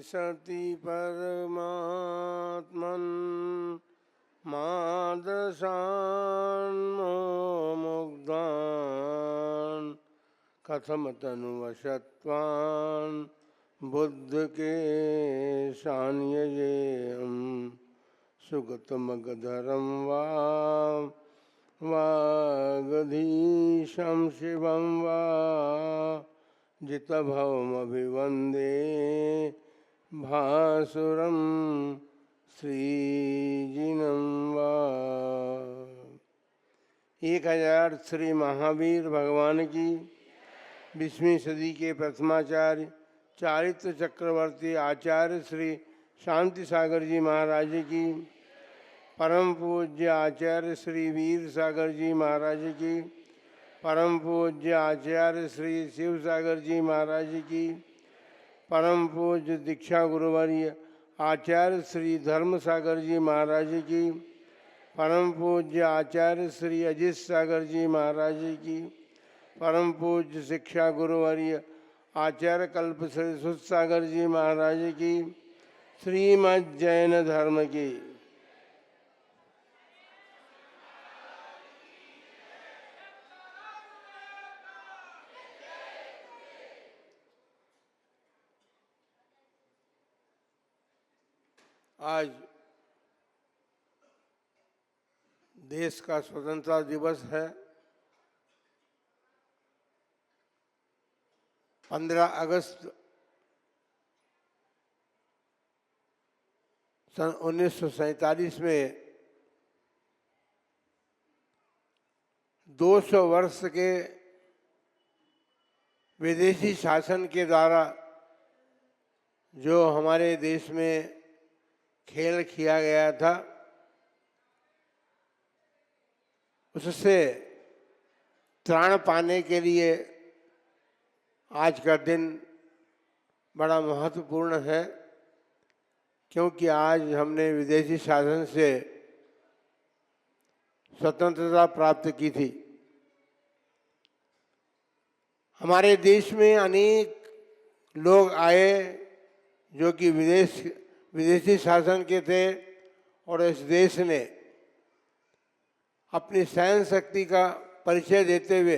सति परमात्मन् मादशान् मुग्धान् कथम तनुवशत्वान् बुद्ध के शान्यजेयम् सुगतमगधरं वागधीशं शिवं वा जितभवमभिवन्दे भासुरं श्रीजिनं वा। 1000 श्री महावीर भगवान की 20वीं सदी के प्रथमाचार्य चारित्र चक्रवर्ती आचार्य श्री शांति सागर जी महाराज की, परम पूज्य आचार्य श्री वीर सागर जी महाराज की, परम पूज्य आचार्य श्री शिव सागर जी महाराज की, परम पूज्य दीक्षा गुरुवर्य आचार्य श्री धर्म सागर जी महाराज की, परम पूज्य आचार्य श्री अजित सागर जी महाराज की, परम पूज्य शिक्षा गुरुवर्य आचार्य कल्प श्री सुध सागर जी महाराज की, श्रीमद् जैन धर्म की। आज देश का स्वतंत्रता दिवस है। 15 अगस्त सन 1947 में 200 वर्ष के विदेशी शासन के द्वारा जो हमारे देश में खेल किया गया था, उससे त्राण पाने के लिए आज का दिन बड़ा महत्वपूर्ण है, क्योंकि आज हमने विदेशी शासन से स्वतंत्रता प्राप्त की थी। हमारे देश में अनेक लोग आए जो कि विदेशी शासन के थे, और इस देश ने अपनी सहन शक्ति का परिचय देते हुए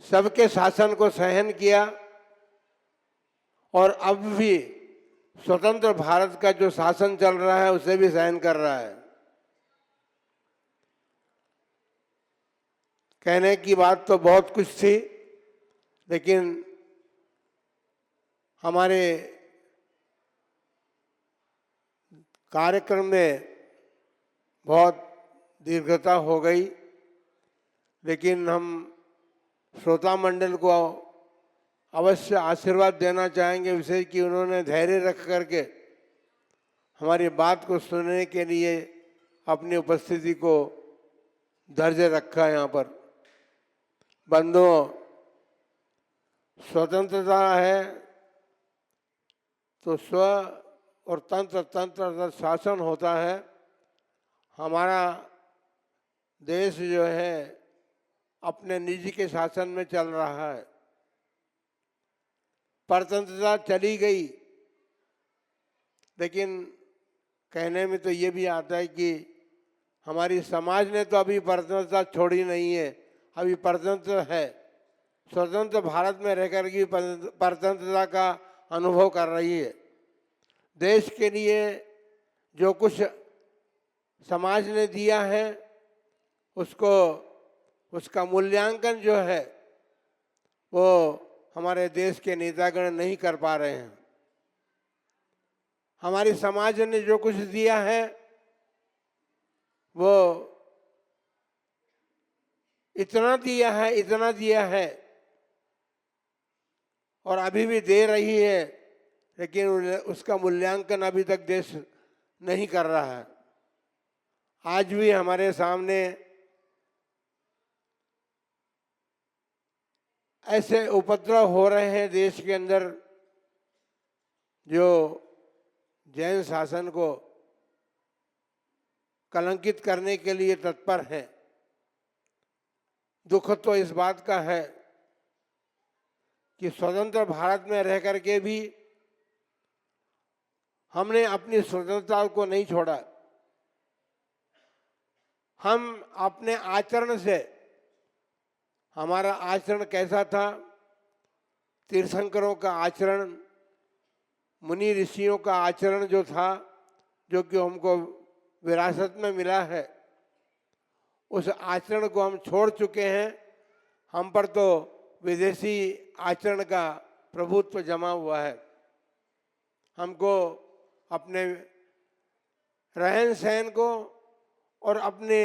सबके शासन को सहन किया, और अब भी स्वतंत्र भारत का जो शासन चल रहा है उसे भी सहन कर रहा है। कहने की बात तो बहुत कुछ थी, लेकिन हमारे कार्यक्रम में बहुत दीर्घता हो गई, लेकिन हम श्रोता मंडल को अवश्य आशीर्वाद देना चाहेंगे विशेष कि उन्होंने धैर्य रख करके हमारी बात को सुनने के लिए अपनी उपस्थिति को दर्ज रखा। यहाँ पर बंधुओं, स्वतंत्रता है तो स्व और तंत्र तंत्र शासन होता है। हमारा देश जो है अपने निजी के शासन में चल रहा है। परतंत्रता चली गई, लेकिन कहने में तो ये भी आता है कि हमारी समाज ने तो अभी परतंत्रता छोड़ी नहीं है, अभी परतंत्र है। स्वतंत्र भारत में रहकर की परतंत्रता का अनुभव कर रही है। देश के लिए जो कुछ समाज ने दिया है उसका मूल्यांकन जो है वो हमारे देश के नेतागण नहीं कर पा रहे हैं। हमारी समाज ने जो कुछ दिया है वो इतना दिया है और अभी भी दे रही है, लेकिन उसका मूल्यांकन अभी तक देश नहीं कर रहा है। आज भी हमारे सामने ऐसे उपद्रव हो रहे हैं देश के अंदर जो जैन शासन को कलंकित करने के लिए तत्पर हैं। दुख तो इस बात का है कि स्वतंत्र भारत में रह करके भी हमने अपनी स्वतंत्रता को नहीं छोड़ा। हम अपने आचरण से, हमारा आचरण कैसा था, तीर्थंकरों का आचरण, मुनि ऋषियों का आचरण जो था, जो कि हमको विरासत में मिला है, उस आचरण को हम छोड़ चुके हैं। हम पर तो विदेशी आचरण का प्रभुत्व जमा हुआ है। हमको अपने रहन सहन को और अपने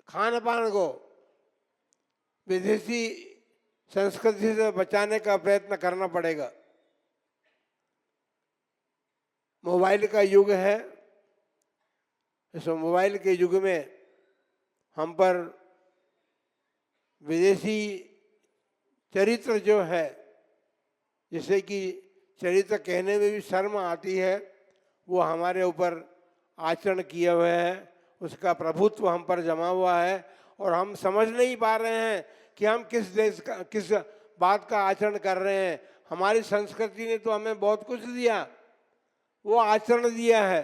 खान पान को विदेशी संस्कृति से बचाने का प्रयत्न करना पड़ेगा। मोबाइल का युग है। इस मोबाइल के युग में हम पर विदेशी चरित्र जो है, जिसे कि चरित्र कहने में भी शर्म आती है, वो हमारे ऊपर आचरण किए हुए है, उसका प्रभुत्व हम पर जमा हुआ है और हम समझ नहीं पा रहे हैं कि हम किस देश का, किस बात का आचरण कर रहे हैं। हमारी संस्कृति ने तो हमें बहुत कुछ दिया, वो आचरण दिया है।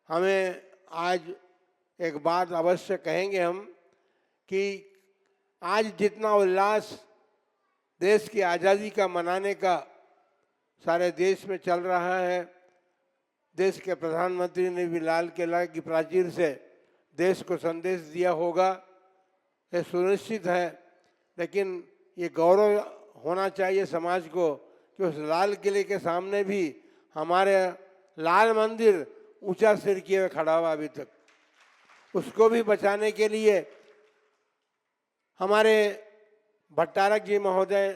हमें आज एक बात अवश्य कहेंगे हम कि आज जितना उल्लास देश की आज़ादी का मनाने का सारे देश में चल रहा है, देश के प्रधानमंत्री ने भी लाल किला की प्राचीर से देश को संदेश दिया होगा, ये सुनिश्चित है। लेकिन ये गौरव होना चाहिए समाज को कि उस लाल किले के सामने भी हमारे लाल मंदिर ऊंचा सिर किए हुए खड़ा हुआ अभी तक। उसको भी बचाने के लिए हमारे भट्टारक जी महोदय,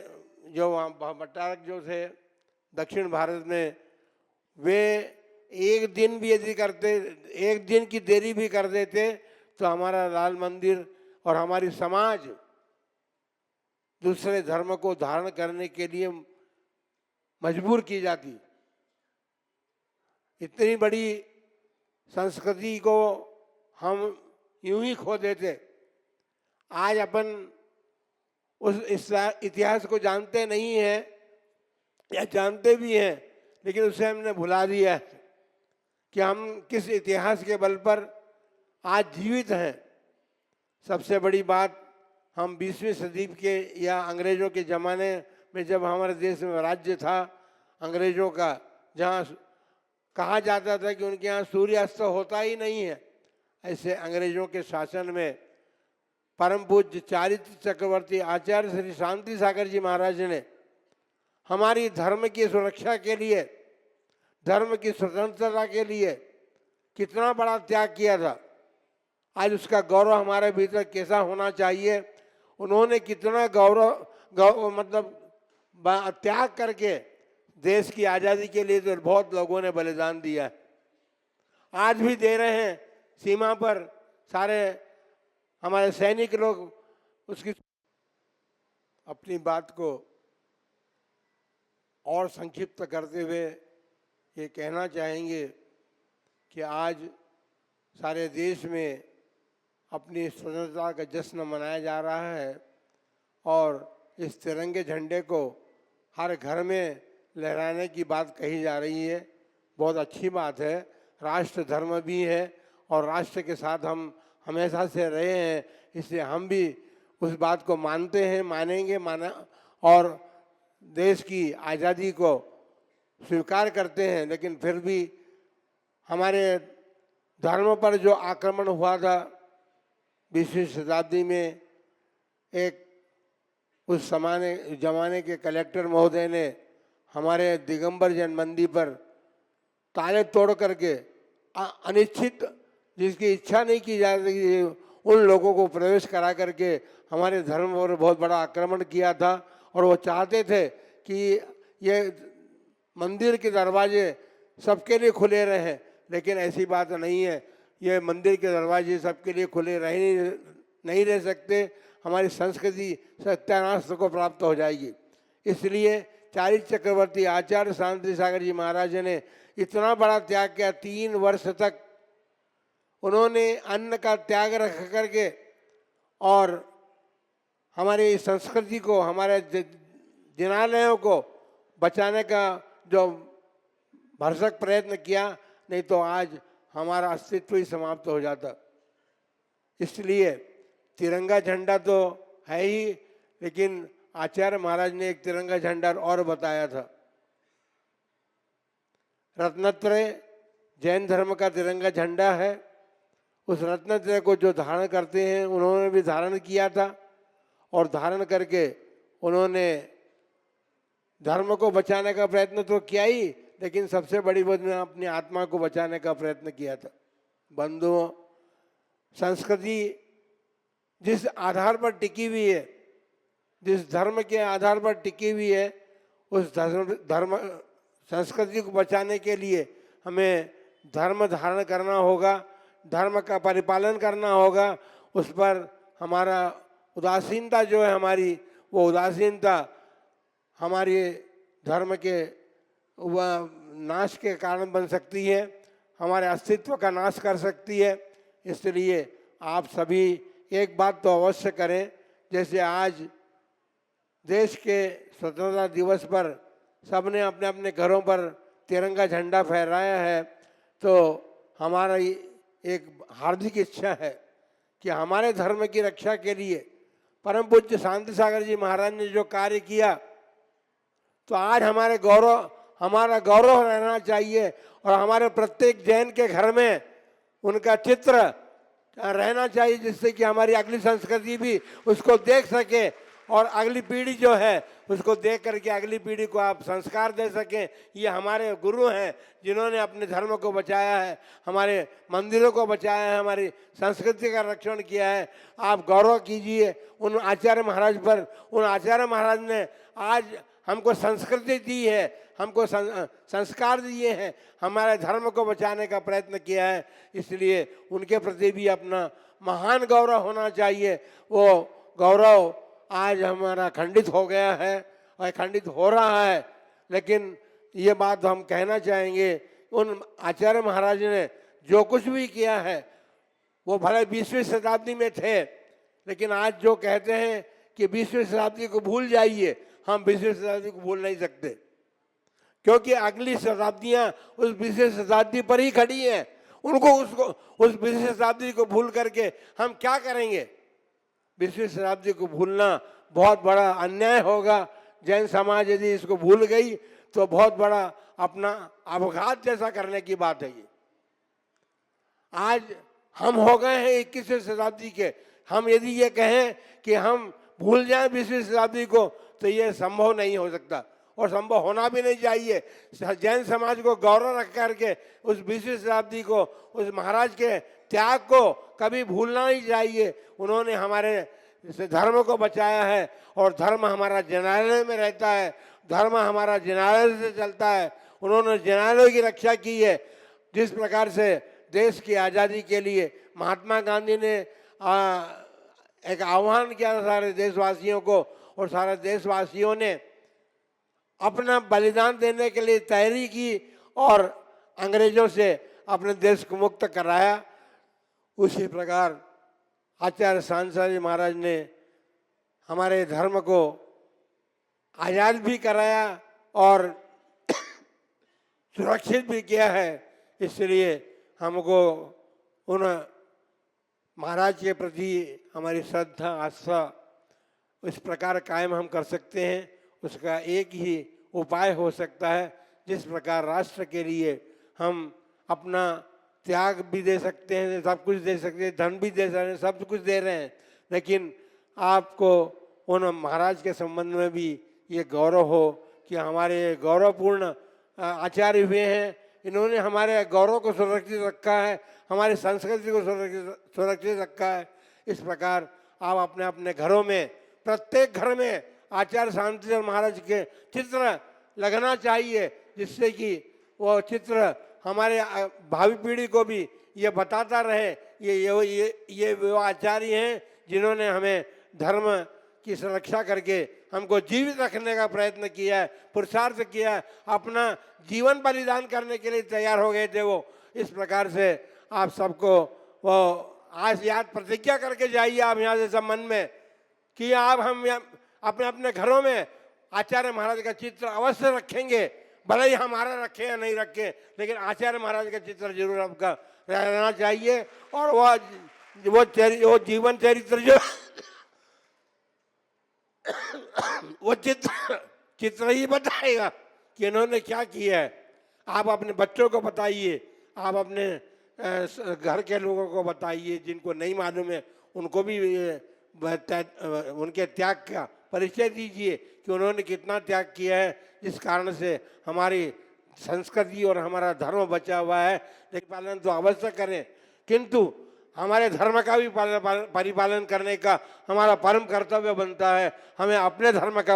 जो भट्टारक जो थे दक्षिण भारत में, वे एक दिन भी यदि करते, एक दिन की देरी भी कर देते तो हमारा लाल मंदिर और हमारी समाज दूसरे धर्म को धारण करने के लिए मजबूर की जाती। इतनी बड़ी संस्कृति को हम यूं ही खो देते। आज अपन उस इतिहास को जानते नहीं हैं या जानते भी हैं, लेकिन उसे हमने भुला दिया है कि हम किस इतिहास के बल पर आज जीवित हैं। सबसे बड़ी बात, हम 20वीं सदी के या अंग्रेजों के ज़माने में जब हमारे देश में राज्य था अंग्रेजों का, जहाँ कहा जाता था कि उनके यहाँ सूर्यास्त होता ही नहीं है, ऐसे अंग्रेजों के शासन में परम पूज्य चारित्र चक्रवर्ती आचार्य श्री शांति सागर जी महाराज ने हमारी धर्म की सुरक्षा के लिए, धर्म की स्वतंत्रता के लिए कितना बड़ा त्याग किया था। आज उसका गौरव हमारे भीतर कैसा होना चाहिए। उन्होंने कितना मतलब त्याग करके देश की आज़ादी के लिए तो बहुत लोगों ने बलिदान दिया है, आज भी दे रहे हैं। सीमा पर सारे हमारे सैनिक लोग उसकी अपनी बात को और संक्षिप्त करते हुए ये कहना चाहेंगे कि आज सारे देश में अपनी स्वतंत्रता का जश्न मनाया जा रहा है और इस तिरंगे झंडे को हर घर में लहराने की बात कही जा रही है। बहुत अच्छी बात है। राष्ट्र धर्म भी है और राष्ट्र के साथ हम हमेशा से रहे हैं, इसलिए हम भी उस बात को मानते हैं, मानेंगे, और देश की आज़ादी को स्वीकार करते हैं। लेकिन फिर भी हमारे धर्म पर जो आक्रमण हुआ था 20वीं शताब्दी में, एक उस जमाने के कलेक्टर महोदय ने हमारे दिगंबर जैन मंदिर पर ताले तोड़ करके अनिश्चित, जिसकी इच्छा नहीं की जा रही, उन लोगों को प्रवेश करा करके हमारे धर्म पर बहुत बड़ा आक्रमण किया था। और वो चाहते थे कि ये मंदिर के दरवाजे सबके लिए खुले रहें, लेकिन ऐसी बात नहीं है। ये मंदिर के दरवाजे सबके लिए खुले नहीं रह सकते। हमारी संस्कृति सत्यानाश को प्राप्त हो जाएगी। इसलिए चारित्र चक्रवर्ती आचार्य शांति सागर जी महाराज ने इतना बड़ा त्याग किया। 3 वर्ष तक उन्होंने अन्न का त्याग रख करके और हमारी संस्कृति को, हमारे जिनालयों को बचाने का जो भरसक प्रयत्न किया, नहीं तो आज हमारा अस्तित्व ही समाप्त हो जाता। इसलिए तिरंगा झंडा तो है ही, लेकिन आचार्य महाराज ने एक तिरंगा झंडा और बताया था। रत्नत्रय जैन धर्म का तिरंगा झंडा है। उस रत्नत्रय को जो धारण करते हैं उन्होंने भी धारण किया था, और धारण करके उन्होंने धर्म को बचाने का प्रयत्न तो किया ही, लेकिन सबसे बड़ी बात में अपनी आत्मा को बचाने का प्रयत्न किया था। बंधुओं, संस्कृति जिस आधार पर टिकी हुई है, जिस धर्म के आधार पर टिकी हुई है, उस धर्म संस्कृति को बचाने के लिए हमें धर्म धारण करना होगा, धर्म का परिपालन करना होगा। उस पर हमारा उदासीनता जो है हमारी, वो उदासीनता हमारे धर्म के नाश के कारण बन सकती है, हमारे अस्तित्व का नाश कर सकती है। इसलिए आप सभी एक बात तो अवश्य करें, जैसे आज देश के स्वतंत्रता दिवस पर सबने अपने अपने घरों पर तिरंगा झंडा फहराया है, तो हमारा एक हार्दिक इच्छा है कि हमारे धर्म की रक्षा के लिए परम पूज्य शांति सागर जी महाराज ने जो कार्य किया, तो आज हमारा गौरव रहना चाहिए, और हमारे प्रत्येक जैन के घर में उनका चित्र रहना चाहिए, जिससे कि हमारी अगली संस्कृति भी उसको देख सके, और अगली पीढ़ी जो है उसको देख करके अगली पीढ़ी को आप संस्कार दे सकें। ये हमारे गुरु हैं जिन्होंने अपने धर्म को बचाया है, हमारे मंदिरों को बचाया है, हमारी संस्कृति का रक्षण किया है। आप गौरव कीजिए उन आचार्य महाराज पर। उन आचार्य महाराज ने आज हमको संस्कृति दी है, हमको संस्कार दिए हैं, हमारे धर्म को बचाने का प्रयत्न किया है। इसलिए उनके प्रति भी अपना महान गौरव होना चाहिए। वो गौरव आज हमारा खंडित हो गया है और खंडित हो रहा है, लेकिन ये बात हम कहना चाहेंगे, उन आचार्य महाराज ने जो कुछ भी किया है वो भले 20वीं शताब्दी में थे, लेकिन आज जो कहते हैं कि 20वीं शताब्दी को भूल जाइए, हम 20वीं शताब्दी को भूल नहीं सकते, क्योंकि अगली शताब्दियां उस 20वीं शताब्दी पर ही खड़ी हैं। उस 20वीं शताब्दी को भूल करके हम क्या करेंगे? 20वीं शताब्दी को भूलना बहुत बड़ा अन्याय होगा। जैन समाज यदि इसको भूल गई तो बहुत बड़ा अपना अपघात जैसा करने की बात है। ये आज हम हो गए हैं 21वीं शताब्दी के, हम यदि ये कहें कि हम भूल जाएं 20वीं शताब्दी को, तो ये संभव नहीं हो सकता और संभव होना भी नहीं चाहिए। जैन समाज को गौरव रख करके उस 20वीं शताब्दी को, उस महाराज के त्याग को कभी भूलना नहीं चाहिए। उन्होंने हमारे धर्म को बचाया है, और धर्म हमारा जिनालय में रहता है, धर्म हमारा जिनालय से चलता है। उन्होंने जिनालय की रक्षा की है। जिस प्रकार से देश की आज़ादी के लिए महात्मा गांधी ने एक आह्वान किया था सारे देशवासियों को, और सारे देशवासियों ने अपना बलिदान देने के लिए तैयारी की और अंग्रेजों से अपने देश को मुक्त कराया। उसी प्रकार आचार्य शांति महाराज ने हमारे धर्म को आज़ाद भी कराया और सुरक्षित भी किया है। इसलिए हमको उन महाराज के प्रति हमारी श्रद्धा आस्था इस प्रकार कायम हम कर सकते हैं। उसका एक ही उपाय हो सकता है, जिस प्रकार राष्ट्र के लिए हम अपना त्याग भी दे सकते हैं, सब कुछ दे सकते हैं, धन भी दे सकते हैं, सब कुछ दे रहे हैं, लेकिन आपको उन महाराज के संबंध में भी ये गौरव हो कि हमारे गौरवपूर्ण आचार्य हुए हैं। इन्होंने हमारे गौरव को सुरक्षित रखा है, हमारी संस्कृति को सुरक्षित रखा है। इस प्रकार आप अपने अपने घरों में, प्रत्येक घर में आचार्य शांति महाराज के चित्र लगना चाहिए, जिससे कि वो चित्र हमारे भावी पीढ़ी को भी ये बताता रहे ये वो आचार्य हैं जिन्होंने हमें धर्म की सुरक्षा करके हमको जीवित रखने का प्रयत्न किया है, पुरुषार्थ किया है, अपना जीवन बलिदान करने के लिए तैयार हो गए थे वो। इस प्रकार से आप सबको वो आज याद प्रतिज्ञा करके जाइए आप यहाँ से सब मन में कि आप हम अपने अपने घरों में आचार्य महाराज का चित्र अवश्य रखेंगे, भले ही हमारा रखे या नहीं रखे, लेकिन आचार्य महाराज का चित्र जरूर आपका रहना चाहिए। और वो जीवन चरित्र जो वो चित्र ही बताएगा कि इन्होंने क्या किया है। आप अपने बच्चों को बताइए, आप अपने घर के लोगों को बताइए, जिनको नहीं मालूम है उनको भी उनके त्याग का परिचय दीजिए कि उन्होंने कितना त्याग किया है, जिस कारण से हमारी संस्कृति और हमारा धर्म बचा हुआ है। लेकिन पालन तो अवश्य करें, किंतु हमारे धर्म का भी परिपालन करने का हमारा परम कर्तव्य बनता है। हमें अपने धर्म का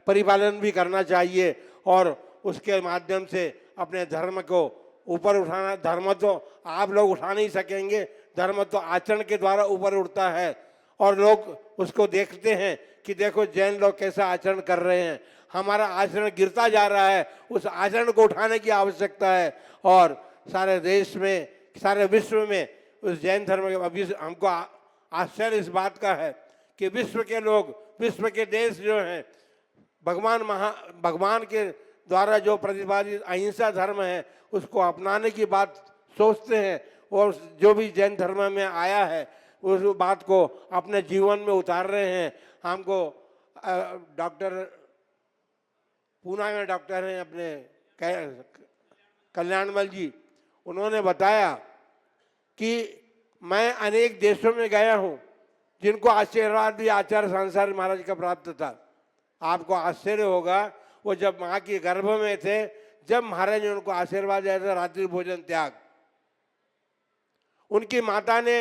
परिपालन भी करना चाहिए और उसके माध्यम से अपने धर्म को ऊपर उठाना। धर्म तो आप लोग उठा नहीं सकेंगे, धर्म तो आचरण के द्वारा ऊपर उठता है और लोग उसको देखते हैं कि देखो जैन लोग कैसा आचरण कर रहे हैं, हमारा आचरण गिरता जा रहा है। उस आचरण को उठाने की आवश्यकता है और सारे देश में, सारे विश्व में उस जैन धर्म के अभी हमको आश्चर्य इस बात का है कि विश्व के लोग, विश्व के देश जो हैं, भगवान के द्वारा जो प्रतिपादित अहिंसा धर्म है उसको अपनाने की बात सोचते हैं और जो भी जैन धर्म में आया है उस बात को अपने जीवन में उतार रहे हैं। हमको डॉक्टर पूना में डॉक्टर हैं अपने कल्याणमल जी, उन्होंने बताया कि मैं अनेक देशों में गया हूँ जिनको आशीर्वाद भी आचार्य सांसारिक महाराज का प्राप्त था। आपको आश्चर्य होगा, वो जब माँ के गर्भ में थे, जब महाराज ने उनको आशीर्वाद दिया था रात्रि भोजन त्याग, उनकी माता ने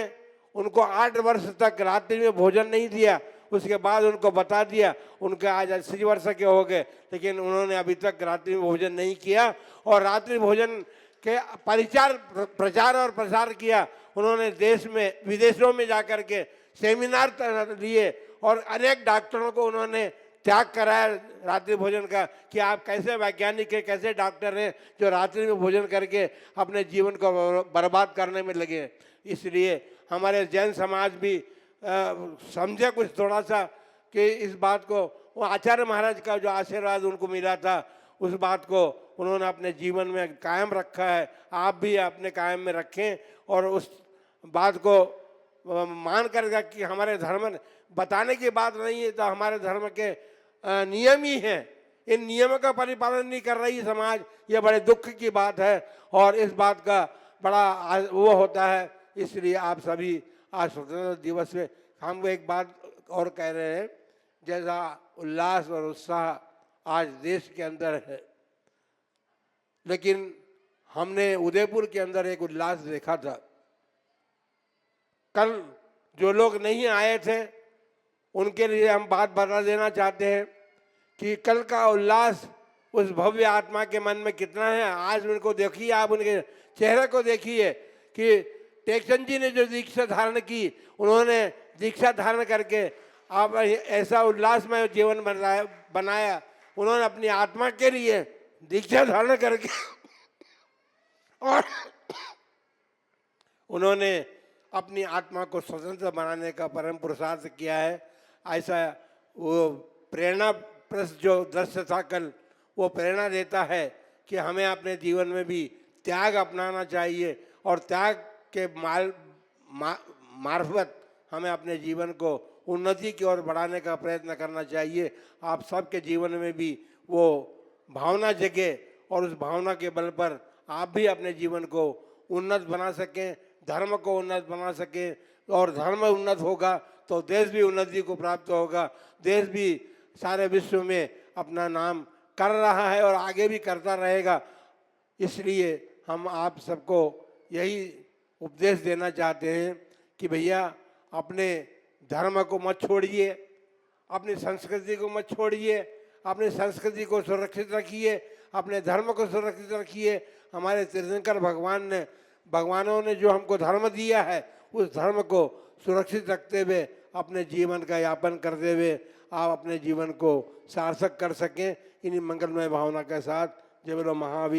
उनको 8 वर्ष तक रात्रि में भोजन नहीं दिया। उसके बाद उनको बता दिया, उनके आज 80 वर्ष के हो गए, लेकिन उन्होंने अभी तक रात्रि में भोजन नहीं किया और रात्रि भोजन के प्रचार और प्रसार किया। उन्होंने देश में विदेशों में जाकर के सेमिनार लिए और अनेक डॉक्टरों को उन्होंने त्याग कराया रात्रि भोजन का कि आप कैसे वैज्ञानिक हैं, कैसे डॉक्टर हैं जो रात्रि में भोजन करके अपने जीवन को बर्बाद करने में लगे। इसलिए हमारे जैन समाज भी समझे कुछ थोड़ा सा कि इस बात को, वो आचार्य महाराज का जो आशीर्वाद उनको मिला था उस बात को उन्होंने अपने जीवन में कायम रखा है। आप भी अपने कायम में रखें और उस बात को मान कर कि हमारे धर्म बताने की बात नहीं है, तो हमारे धर्म के नियम ही हैं, इन नियमों का परिपालन नहीं कर रही समाज, ये बड़े दुख की बात है और इस बात का बड़ा वो होता है। इसलिए आप सभी आज स्वतंत्रता दिवस में हम एक बात और कह रहे हैं, जैसा उल्लास और उत्साह आज देश के अंदर है, लेकिन हमने उदयपुर के अंदर एक उल्लास देखा था। कल जो लोग नहीं आए थे उनके लिए हम बात बता देना चाहते हैं कि कल का उल्लास उस भव्य आत्मा के मन में कितना है। आज उनको देखिए, आप उनके चेहरे को देखिए कि टेकचंद जी ने जो दीक्षा धारण की, उन्होंने दीक्षा धारण करके आप ऐसा उल्लासमय जीवन बनाया। उन्होंने अपनी आत्मा के लिए दीक्षा धारण करके और उन्होंने अपनी आत्मा को स्वतंत्र बनाने का परम पुरुषार्थ किया है। ऐसा वो प्रेरणा प्लस जो दृश्य था कल, वो प्रेरणा देता है कि हमें अपने जीवन में भी त्याग अपनाना चाहिए और त्याग के मार्फत हमें अपने जीवन को उन्नति की ओर बढ़ाने का प्रयत्न करना चाहिए। आप सबके जीवन में भी वो भावना जगे और उस भावना के बल पर आप भी अपने जीवन को उन्नत बना सकें, धर्म को उन्नत बना सकें और धर्म उन्नत होगा तो देश भी उन्नति को प्राप्त होगा। देश भी सारे विश्व में अपना नाम कर रहा है और आगे भी करता रहेगा। इसलिए हम आप सबको यही उपदेश देना चाहते हैं कि भैया अपने धर्म को मत छोड़िए, अपनी संस्कृति को मत छोड़िए, अपनी संस्कृति को सुरक्षित रखिए, अपने धर्म को सुरक्षित रखिए। हमारे तीर्थंकर भगवानों ने जो हमको धर्म दिया है उस धर्म को सुरक्षित रखते हुए अपने जीवन का यापन करते हुए आप अपने जीवन को सार्थक कर सकें। इन्हीं मंगलमय भावना के साथ जय बोलो महावीर।